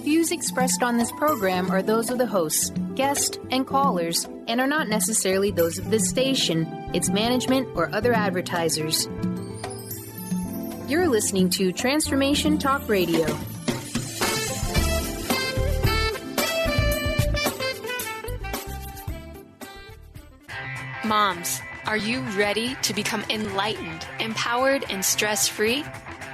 Views expressed on this program are those of the hosts, guests, and callers, and are not necessarily those of this station, its management, or other advertisers. You're listening to Transformation Talk Radio. Moms, are you ready to become enlightened, empowered, and stress-free?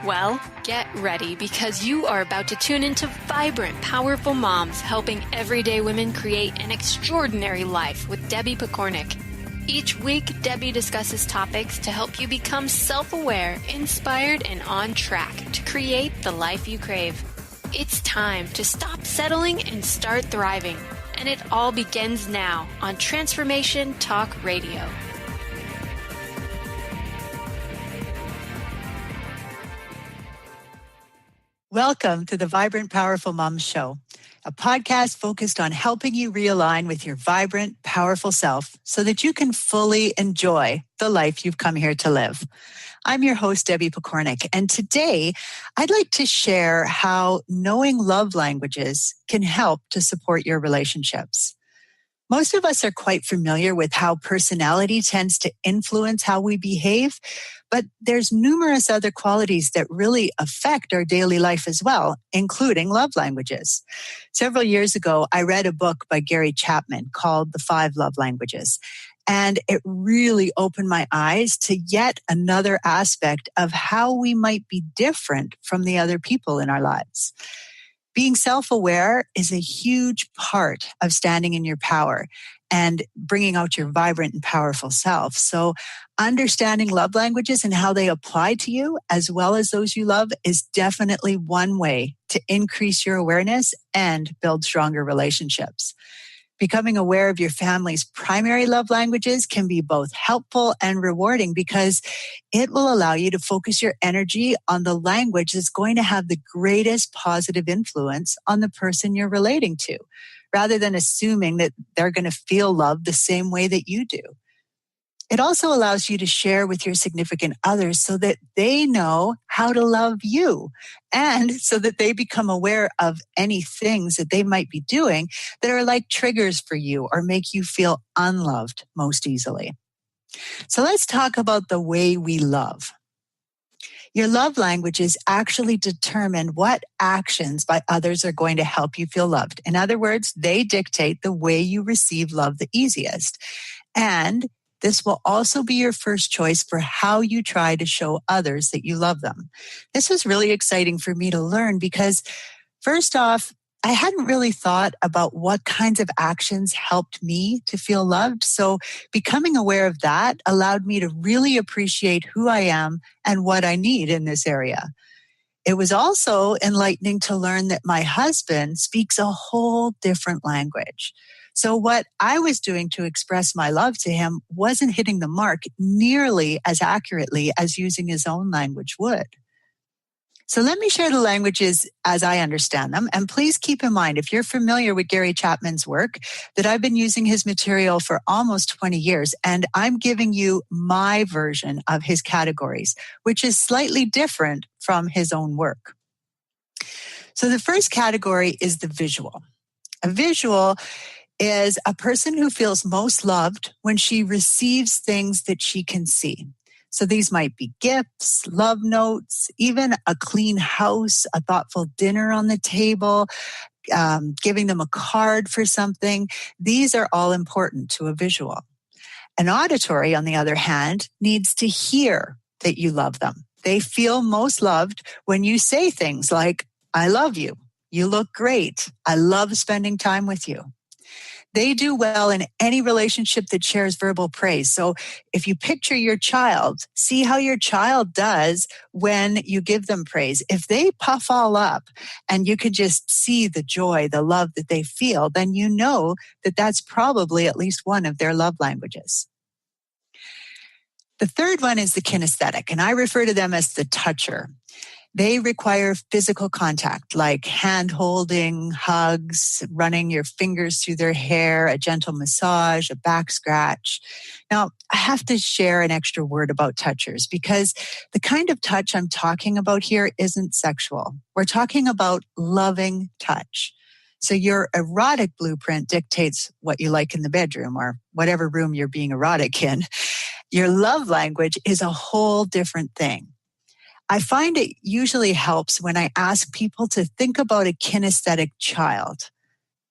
Well, get ready because you are about to tune into vibrant, powerful moms helping everyday women create an extraordinary life with Debbie Pokornik. Each week, Debbie discusses topics to help you become self-aware, inspired, and on track to create the life you crave. It's time to stop settling and start thriving. And it all begins now on Transformation Talk Radio. Welcome to the Vibrant, Powerful Moms Show, a podcast focused on helping you realign with your vibrant, powerful self so that you can fully enjoy the life you've come here to live. I'm your host, Debbie Pokornik, and today I'd like to share how knowing love languages can help to support your relationships. Most of us are quite familiar with how personality tends to influence how we behave, but there's numerous other qualities that really affect our daily life as well, including love languages. Several years ago, I read a book by Gary Chapman called The 5 Love Languages, and it really opened my eyes to yet another aspect of how we might be different from the other people in our lives. Being self-aware is a huge part of standing in your power and bringing out your vibrant and powerful self. So understanding love languages and how they apply to you as well as those you love is definitely one way to increase your awareness and build stronger relationships. Becoming aware of your family's primary love languages can be both helpful and rewarding because it will allow you to focus your energy on the language that's going to have the greatest positive influence on the person you're relating to, rather than assuming that they're going to feel love the same way that you do. It also allows you to share with your significant others so that they know how to love you and so that they become aware of any things that they might be doing that are like triggers for you or make you feel unloved most easily. So let's talk about the way we love. Your love languages actually determine what actions by others are going to help you feel loved. In other words, they dictate the way you receive love the easiest. And this will also be your first choice for how you try to show others that you love them. This was really exciting for me to learn because, first off, I hadn't really thought about what kinds of actions helped me to feel loved. So becoming aware of that allowed me to really appreciate who I am and what I need in this area. It was also enlightening to learn that my husband speaks a whole different language. So what I was doing to express my love to him wasn't hitting the mark nearly as accurately as using his own language would. So let me share the languages as I understand them. And please keep in mind, if you're familiar with Gary Chapman's work, that I've been using his material for almost 20 years, and I'm giving you my version of his categories, which is slightly different from his own work. So the first category is the visual. A visual is a person who feels most loved when she receives things that she can see. So these might be gifts, love notes, even a clean house, a thoughtful dinner on the table, giving them a card for something. These are all important to a visual. An auditory, on the other hand, needs to hear that you love them. They feel most loved when you say things like, "I love you. You look great. I love spending time with you." They do well in any relationship that shares verbal praise. So if you picture your child, see how your child does when you give them praise. If they puff all up and you can just see the joy, the love that they feel, then you know that that's probably at least one of their love languages. The third one is the kinesthetic, and I refer to them as the toucher. They require physical contact, like hand holding, hugs, running your fingers through their hair, a gentle massage, a back scratch. Now, I have to share an extra word about touchers because the kind of touch I'm talking about here isn't sexual. We're talking about loving touch. So your erotic blueprint dictates what you like in the bedroom or whatever room you're being erotic in. Your love language is a whole different thing. I find it usually helps when I ask people to think about a kinesthetic child,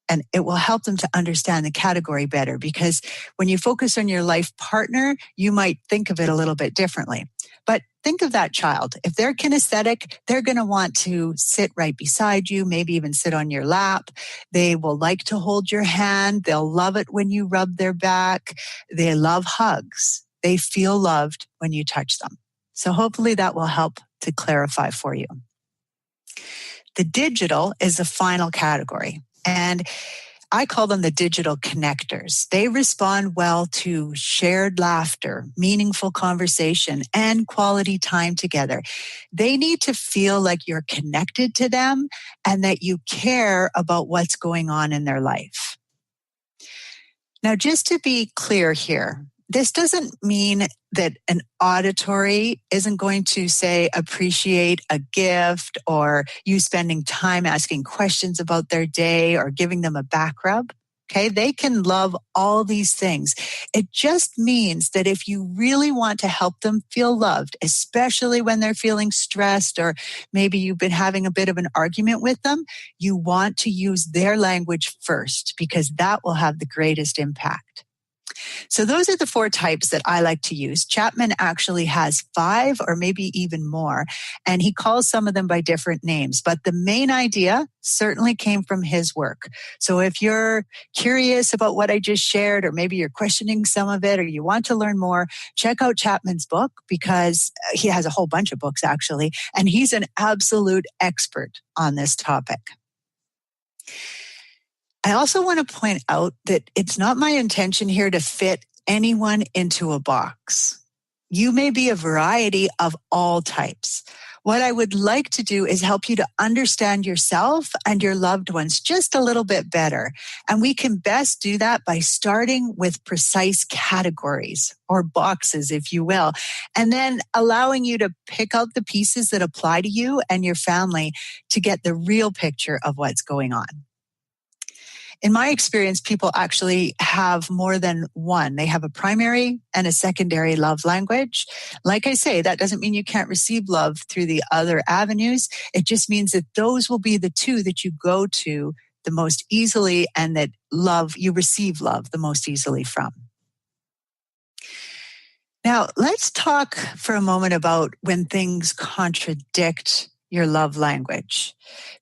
and it will help them to understand the category better, because when you focus on your life partner, you might think of it a little bit differently. But think of that child. If they're kinesthetic, they're going to want to sit right beside you, maybe even sit on your lap. They will like to hold your hand. They'll love it when you rub their back. They love hugs. They feel loved when you touch them. So hopefully that will help to clarify for you. The digital is the final category, and I call them the digital connectors. They respond well to shared laughter, meaningful conversation, and quality time together. They need to feel like you're connected to them and that you care about what's going on in their life. Now, just to be clear here, this doesn't mean that an auditory isn't going to, say, appreciate a gift or you spending time asking questions about their day or giving them a back rub. Okay, they can love all these things. It just means that if you really want to help them feel loved, especially when they're feeling stressed or maybe you've been having a bit of an argument with them, you want to use their language first because that will have the greatest impact. So those are the 4 types that I like to use. Chapman actually has 5 or maybe even more, and he calls some of them by different names. But the main idea certainly came from his work. So if you're curious about what I just shared, or maybe you're questioning some of it, or you want to learn more, check out Chapman's book because he has a whole bunch of books actually, and he's an absolute expert on this topic. I also want to point out that it's not my intention here to fit anyone into a box. You may be a variety of all types. What I would like to do is help you to understand yourself and your loved ones just a little bit better. And we can best do that by starting with precise categories or boxes, if you will, and then allowing you to pick out the pieces that apply to you and your family to get the real picture of what's going on. In my experience, people actually have more than one. They have a primary and a secondary love language. Like I say, that doesn't mean you can't receive love through the other avenues. It just means that those will be the 2 that you go to the most easily and that you receive love the most easily from. Now, let's talk for a moment about when things contradict your love language.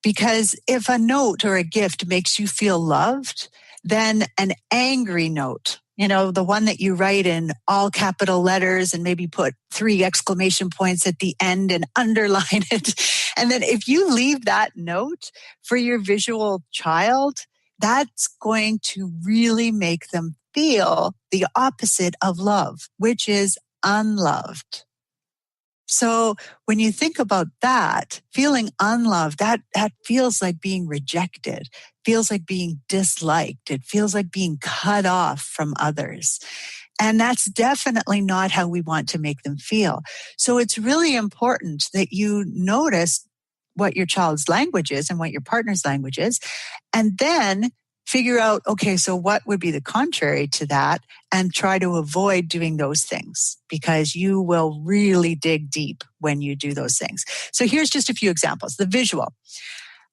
Because if a note or a gift makes you feel loved, then an angry note, the one that you write in all capital letters and maybe put 3 exclamation points at the end and underline it. And then if you leave that note for your visual child, that's going to really make them feel the opposite of love, which is unloved. So when you think about that, feeling unloved, that feels like being rejected, feels like being disliked. It feels like being cut off from others. And that's definitely not how we want to make them feel. So it's really important that you notice what your child's language is and what your partner's language is, and then figure out, okay, so what would be the contrary to that, and try to avoid doing those things because you will really dig deep when you do those things. So here's just a few examples. The visual.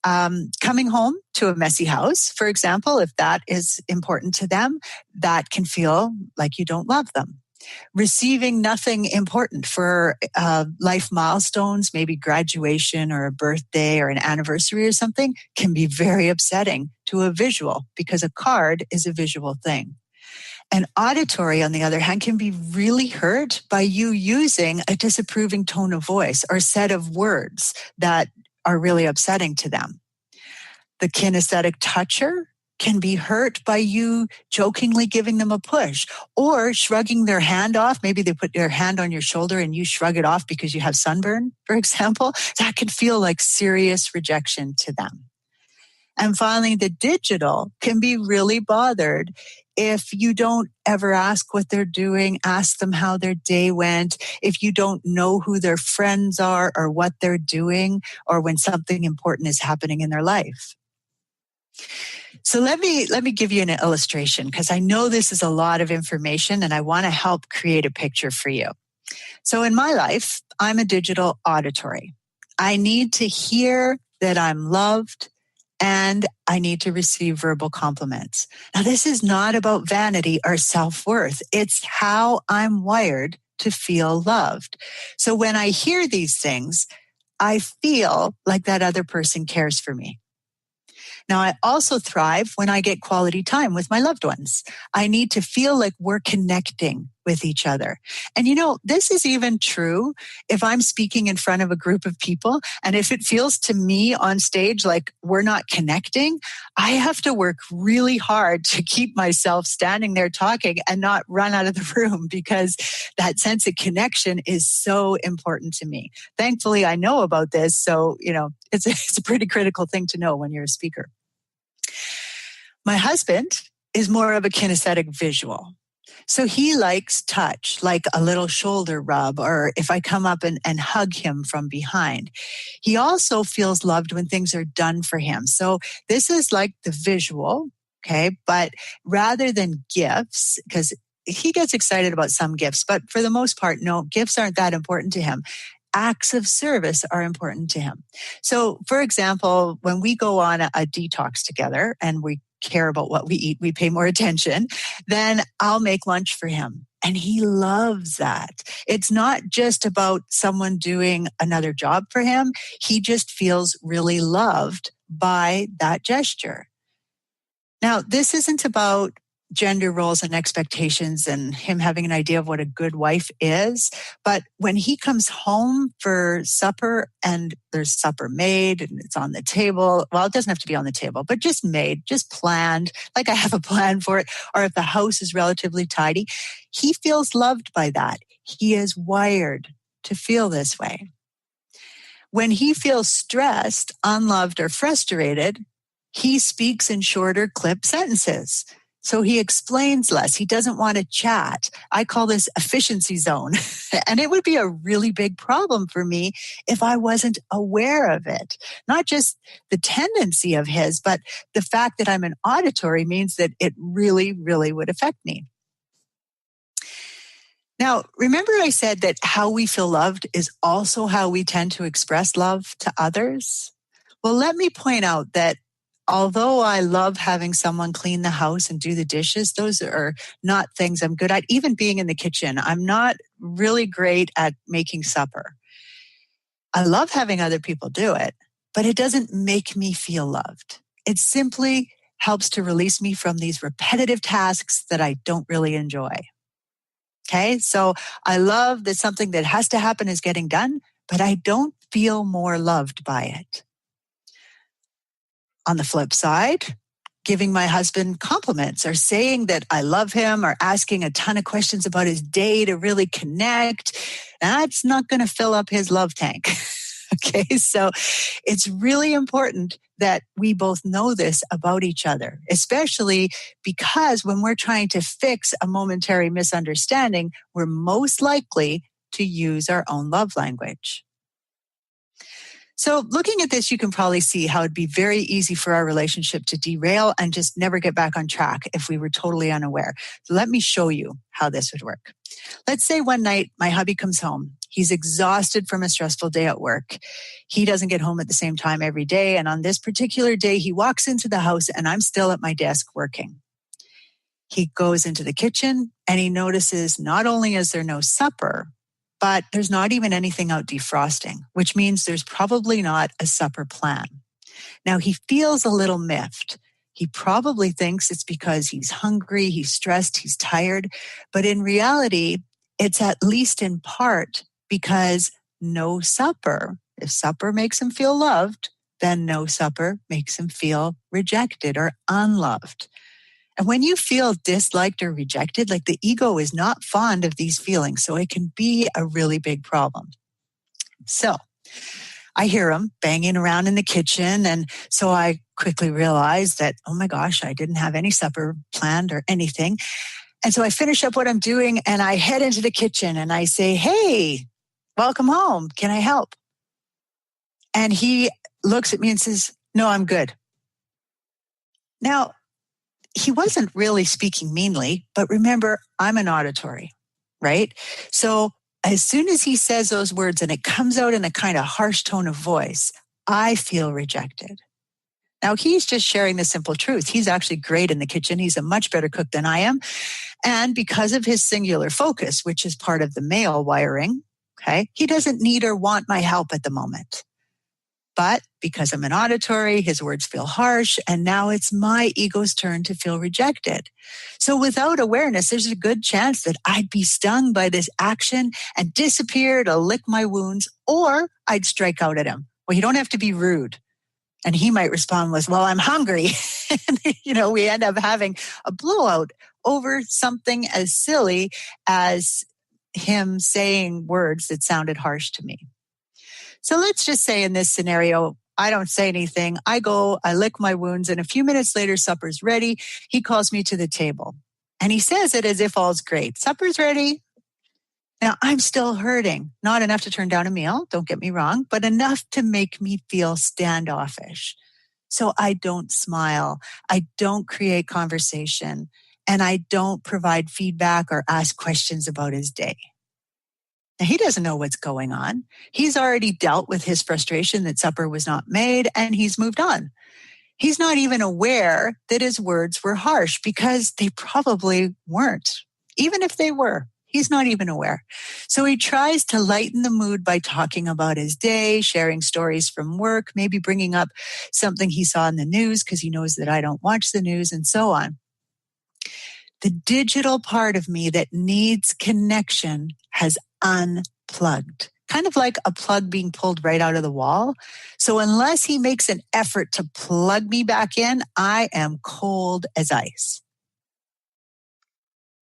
Coming home to a messy house, for example, if that is important to them, that can feel like you don't love them. Receiving nothing important for life milestones, maybe graduation or a birthday or an anniversary or something, can be very upsetting to a visual because a card is a visual thing. An auditory, on the other hand, can be really hurt by you using a disapproving tone of voice or set of words that are really upsetting to them. The kinesthetic toucher can be hurt by you jokingly giving them a push or shrugging their hand off. Maybe they put their hand on your shoulder and you shrug it off because you have sunburn, for example. That can feel like serious rejection to them. And finally, the digital can be really bothered if you don't ever ask what they're doing, ask them how their day went, if you don't know who their friends are or what they're doing, or when something important is happening in their life. So let me give you an illustration, because I know this is a lot of information and I want to help create a picture for you. So in my life, I'm a digital auditory. I need to hear that I'm loved, and I need to receive verbal compliments. Now, this is not about vanity or self-worth. It's how I'm wired to feel loved. So when I hear these things, I feel like that other person cares for me. Now, I also thrive when I get quality time with my loved ones. I need to feel like we're connecting with each other. And this is even true if I'm speaking in front of a group of people, and if it feels to me on stage like we're not connecting, I have to work really hard to keep myself standing there talking and not run out of the room, because that sense of connection is so important to me. Thankfully, I know about this, so it's a pretty critical thing to know when you're a speaker. My husband is more of a kinesthetic visual. So he likes touch, like a little shoulder rub, or if I come up and hug him from behind. He also feels loved when things are done for him. So this is like the visual, okay? But rather than gifts, because he gets excited about some gifts, but for the most part, no, gifts aren't that important to him. Acts of service are important to him. So, for example, when we go on a detox together and we care about what we eat, we pay more attention, then I'll make lunch for him. And he loves that. It's not just about someone doing another job for him. He just feels really loved by that gesture. Now, this isn't about gender roles and expectations and him having an idea of what a good wife is. But when he comes home for supper and there's supper made and it's on the table, well, it doesn't have to be on the table, but just made, just planned, like I have a plan for it, or if the house is relatively tidy, he feels loved by that. He is wired to feel this way. When he feels stressed, unloved, or frustrated, he speaks in shorter clip sentences. So he explains less. He doesn't want to chat. I call this efficiency zone. And it would be a really big problem for me if I wasn't aware of it. Not just the tendency of his, but the fact that I'm an auditory means that it really, really would affect me. Now, remember I said that how we feel loved is also how we tend to express love to others? Well, let me point out that although I love having someone clean the house and do the dishes, those are not things I'm good at. Even being in the kitchen, I'm not really great at making supper. I love having other people do it, but it doesn't make me feel loved. It simply helps to release me from these repetitive tasks that I don't really enjoy. Okay, so I love that something that has to happen is getting done, but I don't feel more loved by it. On the flip side, giving my husband compliments or saying that I love him or asking a ton of questions about his day to really connect, that's not going to fill up his love tank. Okay, so it's really important that we both know this about each other, especially because when we're trying to fix a momentary misunderstanding, we're most likely to use our own love language. So looking at this, you can probably see how it'd be very easy for our relationship to derail and just never get back on track if we were totally unaware. So let me show you how this would work. Let's say one night my hubby comes home. He's exhausted from a stressful day at work. He doesn't get home at the same time every day. And on this particular day, he walks into the house and I'm still at my desk working. He goes into the kitchen and he notices not only is there no supper, but there's not even anything out defrosting, which means there's probably not a supper plan. Now, he feels a little miffed. He probably thinks it's because he's hungry, he's stressed, he's tired. But in reality, it's at least in part because no supper. If supper makes him feel loved, then no supper makes him feel rejected or unloved. And when you feel disliked or rejected, like the ego is not fond of these feelings, so it can be a really big problem. So I hear him banging around in the kitchen. And so I quickly realized that, oh my gosh, I didn't have any supper planned or anything. And so I finish up what I'm doing and I head into the kitchen and I say, hey, welcome home. Can I help? And he looks at me and says, no, I'm good. Now, he wasn't really speaking meanly, but remember, I'm an auditory, right? So as soon as he says those words and it comes out in a kind of harsh tone of voice, I feel rejected. Now, he's just sharing the simple truth. He's actually great in the kitchen. He's a much better cook than I am. And because of his singular focus, which is part of the male wiring, okay, he doesn't need or want my help at the moment. But because I'm an auditory, his words feel harsh, and now it's my ego's turn to feel rejected. So without awareness, there's a good chance that I'd be stung by this action and disappear to lick my wounds, or I'd strike out at him. Well, you don't have to be rude. And he might respond with, well, I'm hungry. And, we end up having a blowout over something as silly as him saying words that sounded harsh to me. So let's just say in this scenario, I don't say anything. I go, I lick my wounds, and a few minutes later, supper's ready. He calls me to the table, and he says it as if all's great. Supper's ready. Now, I'm still hurting. Not enough to turn down a meal, don't get me wrong, but enough to make me feel standoffish. So I don't smile. I don't create conversation, and I don't provide feedback or ask questions about his day. Now, he doesn't know what's going on. He's already dealt with his frustration that supper was not made, and he's moved on. He's not even aware that his words were harsh because they probably weren't. Even if they were, he's not even aware. So he tries to lighten the mood by talking about his day, sharing stories from work, maybe bringing up something he saw in the news because he knows that I don't watch the news, and so on. The digital part of me that needs connection has unplugged, kind of like a plug being pulled right out of the wall. So unless he makes an effort to plug me back in, I am cold as ice.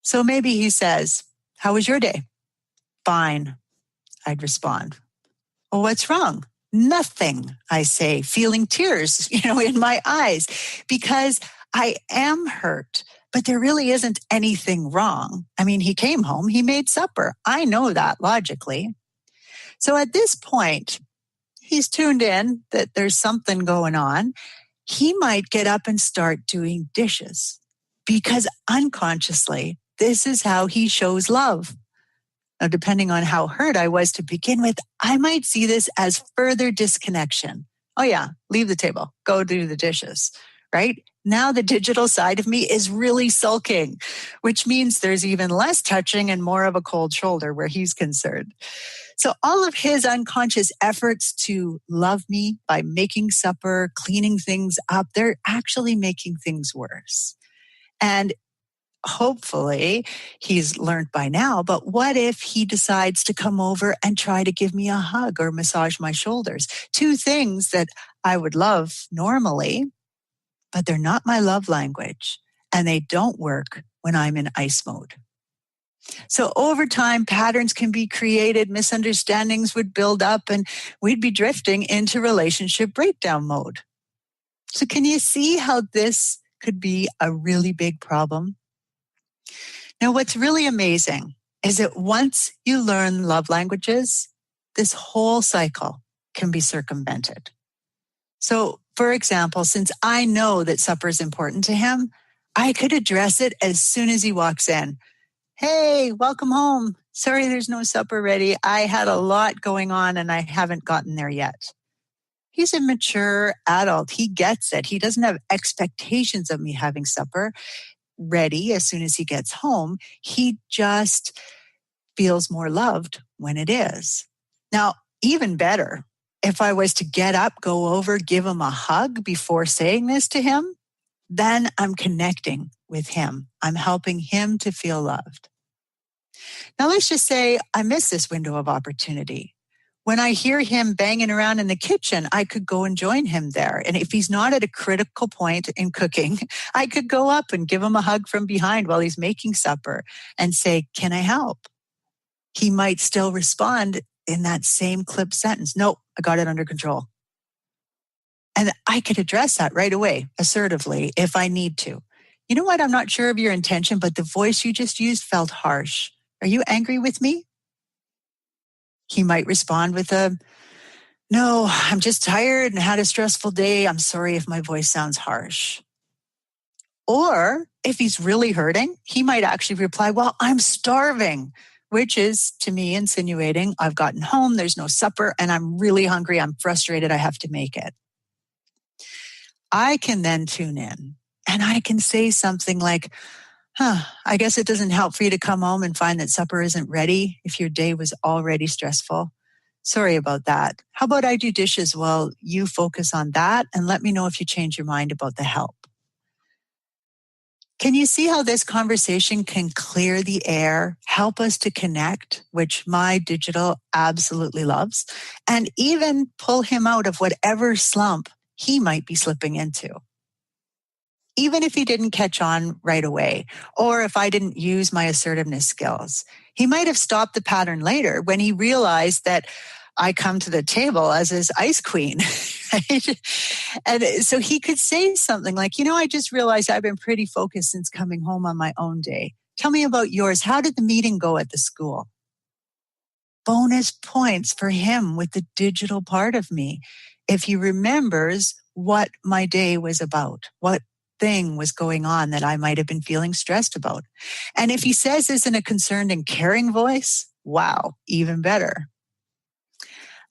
So maybe he says, how was your day? Fine, I'd respond. Well, what's wrong? Nothing, I say, feeling tears, in my eyes, because I am hurt. But there really isn't anything wrong. I mean, he came home, he made supper. I know that logically. So at this point, he's tuned in that there's something going on. He might get up and start doing dishes because unconsciously, this is how he shows love. Now, depending on how hurt I was to begin with, I might see this as further disconnection. Oh yeah, leave the table, go do the dishes, right? Now the digital side of me is really sulking, which means there's even less touching and more of a cold shoulder where he's concerned. So all of his unconscious efforts to love me by making supper, cleaning things up, they're actually making things worse. And hopefully he's learned by now, but what if he decides to come over and try to give me a hug or massage my shoulders? Two things that I would love normally, but they're not my love language, and they don't work when I'm in ice mode. So over time, patterns can be created, misunderstandings would build up, and we'd be drifting into relationship breakdown mode. So can you see how this could be a really big problem? Now, what's really amazing is that once you learn love languages, this whole cycle can be circumvented. So, for example, since I know that supper is important to him, I could address it as soon as he walks in. Hey, welcome home. Sorry, there's no supper ready. I had a lot going on and I haven't gotten there yet. He's a mature adult. He gets it. He doesn't have expectations of me having supper ready as soon as he gets home. He just feels more loved when it is. Now, even better, if I was to get up, go over, give him a hug before saying this to him, then I'm connecting with him. I'm helping him to feel loved. Now, let's just say I miss this window of opportunity. When I hear him banging around in the kitchen, I could go and join him there. And if he's not at a critical point in cooking, I could go up and give him a hug from behind while he's making supper and say, "Can I help?" He might still respond in that same clip sentence, "No, I got it under control." And I could address that right away, assertively, if I need to. "You know what? I'm not sure of your intention, but the voice you just used felt harsh. Are you angry with me?" He might respond with a, "No, I'm just tired and had a stressful day. I'm sorry if my voice sounds harsh." Or if he's really hurting, he might actually reply, "Well, I'm starving," which is to me insinuating I've gotten home, there's no supper, and I'm really hungry. I'm frustrated. I have to make it. I can then tune in and I can say something like, I guess it doesn't help for you to come home and find that supper isn't ready if your day was already stressful. Sorry about that. How about I do dishes while you focus on that and let me know if you change your mind about the help." Can you see how this conversation can clear the air, help us to connect, which my digital absolutely loves, and even pull him out of whatever slump he might be slipping into? Even if he didn't catch on right away, or if I didn't use my assertiveness skills, he might have stopped the pattern later when he realized that I come to the table as his ice queen. Right? And so he could say something like, "I just realized I've been pretty focused since coming home on my own day. Tell me about yours. How did the meeting go at the school?" Bonus points for him with the digital part of me if he remembers what my day was about, what thing was going on that I might have been feeling stressed about. And if he says this in a concerned and caring voice, wow, even better.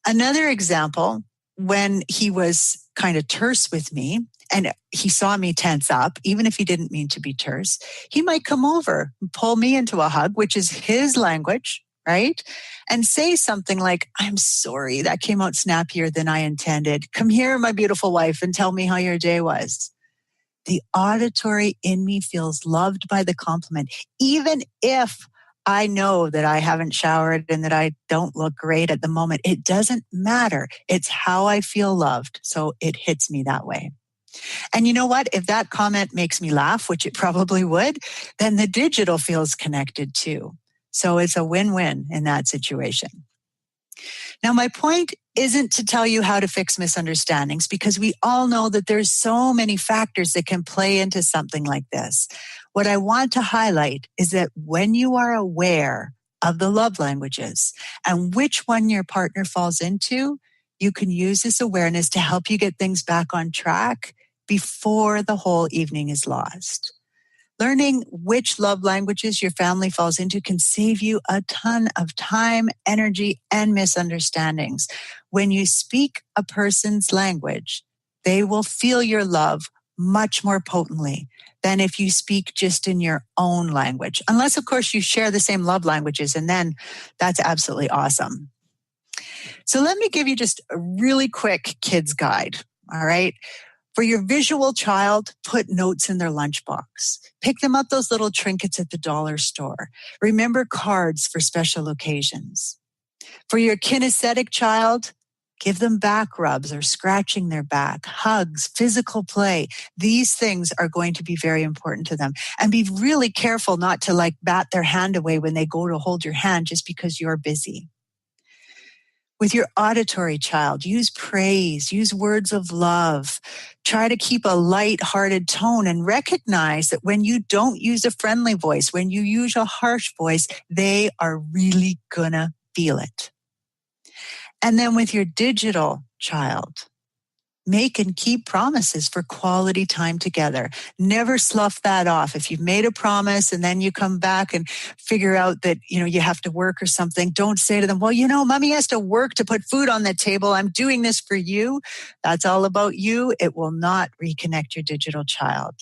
Another example, when he was kind of terse with me and he saw me tense up, even if he didn't mean to be terse, he might come over and pull me into a hug, which is his language, right? And say something like, "I'm sorry, that came out snappier than I intended. Come here, my beautiful wife, and tell me how your day was." The auditory in me feels loved by the compliment, even if I know that I haven't showered and that I don't look great at the moment. It doesn't matter. It's how I feel loved. So it hits me that way. And you know what? If that comment makes me laugh, which it probably would, then the digital feels connected too. So it's a win-win in that situation. Now, my point isn't to tell you how to fix misunderstandings, because we all know that there's so many factors that can play into something like this. What I want to highlight is that when you are aware of the love languages and which one your partner falls into, you can use this awareness to help you get things back on track before the whole evening is lost. Learning which love languages your family falls into can save you a ton of time, energy, and misunderstandings. When you speak a person's language, they will feel your love much more potently than if you speak just in your own language. Unless, of course, you share the same love languages, and then that's absolutely awesome. So let me give you just a really quick kids guide, all right? For your visual child, put notes in their lunchbox. Pick them up those little trinkets at the dollar store. Remember cards for special occasions. For your kinesthetic child, give them back rubs or scratching their back, hugs, physical play. These things are going to be very important to them. And be really careful not to bat their hand away when they go to hold your hand just because you're busy. With your auditory child, use praise, use words of love. Try to keep a light-hearted tone and recognize that when you don't use a friendly voice, when you use a harsh voice, they are really gonna feel it. And then with your digital child, make and keep promises for quality time together. Never slough that off. If you've made a promise and then you come back and figure out that, you have to work or something, don't say to them, "Well, mommy has to work to put food on the table. I'm doing this for you." That's all about you. It will not reconnect your digital child.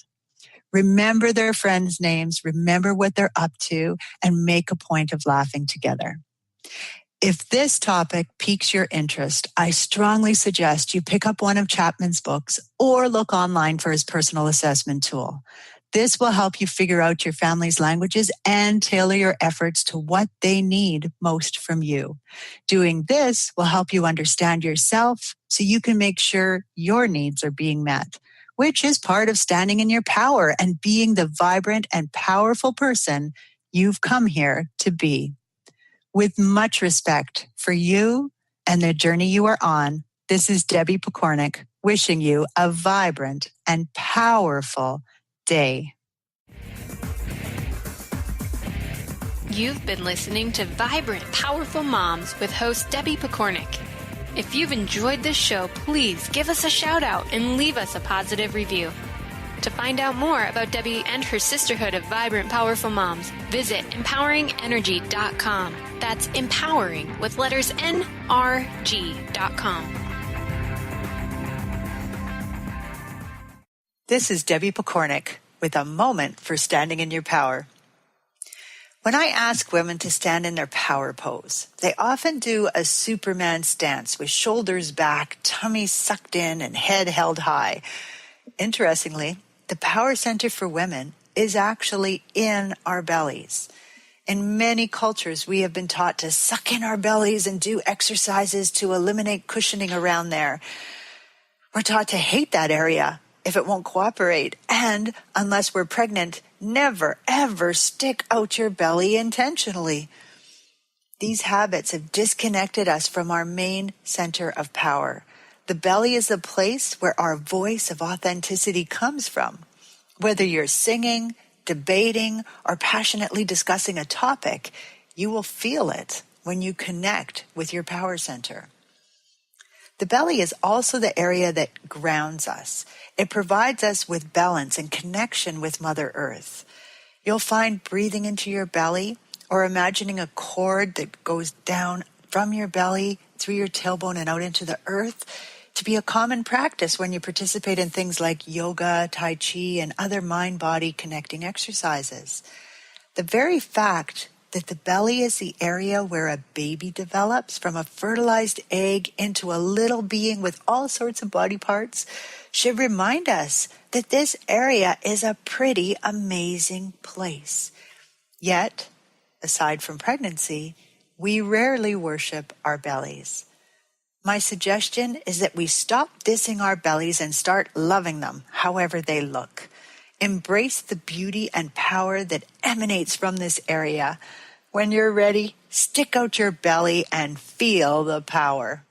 Remember their friends' names, remember what they're up to, and make a point of laughing together. If this topic piques your interest, I strongly suggest you pick up one of Chapman's books or look online for his personal assessment tool. This will help you figure out your family's languages and tailor your efforts to what they need most from you. Doing this will help you understand yourself so you can make sure your needs are being met, which is part of standing in your power and being the vibrant and powerful person you've come here to be. With much respect for you and the journey you are on, this is Debbie Pokornik wishing you a vibrant and powerful day. You've been listening to Vibrant, Powerful Moms with host Debbie Pokornik. If you've enjoyed this show, please give us a shout out and leave us a positive review. To find out more about Debbie and her sisterhood of Vibrant, Powerful Moms, visit empoweringenergy.com. That's empowering with letters NRG.com. This is Debbie Pokornik with a moment for standing in your power. When I ask women to stand in their power pose, they often do a Superman stance with shoulders back, tummy sucked in, and head held high. Interestingly, the power center for women is actually in our bellies. In many cultures, we have been taught to suck in our bellies and do exercises to eliminate cushioning around there. We're taught to hate that area if it won't cooperate. And unless we're pregnant, never, ever stick out your belly intentionally. These habits have disconnected us from our main center of power. The belly is the place where our voice of authenticity comes from. Whether you're singing, debating, or passionately discussing a topic, you will feel it when you connect with your power center. The belly is also the area that grounds us. It provides us with balance and connection with Mother Earth. You'll find breathing into your belly or imagining a cord that goes down from your belly through your tailbone and out into the earth to be a common practice when you participate in things like yoga, tai chi, and other mind-body connecting exercises. The very fact that the belly is the area where a baby develops from a fertilized egg into a little being with all sorts of body parts should remind us that this area is a pretty amazing place. Yet, aside from pregnancy, we rarely worship our bellies. My suggestion is that we stop dissing our bellies and start loving them, however they look. Embrace the beauty and power that emanates from this area. When you're ready, stick out your belly and feel the power.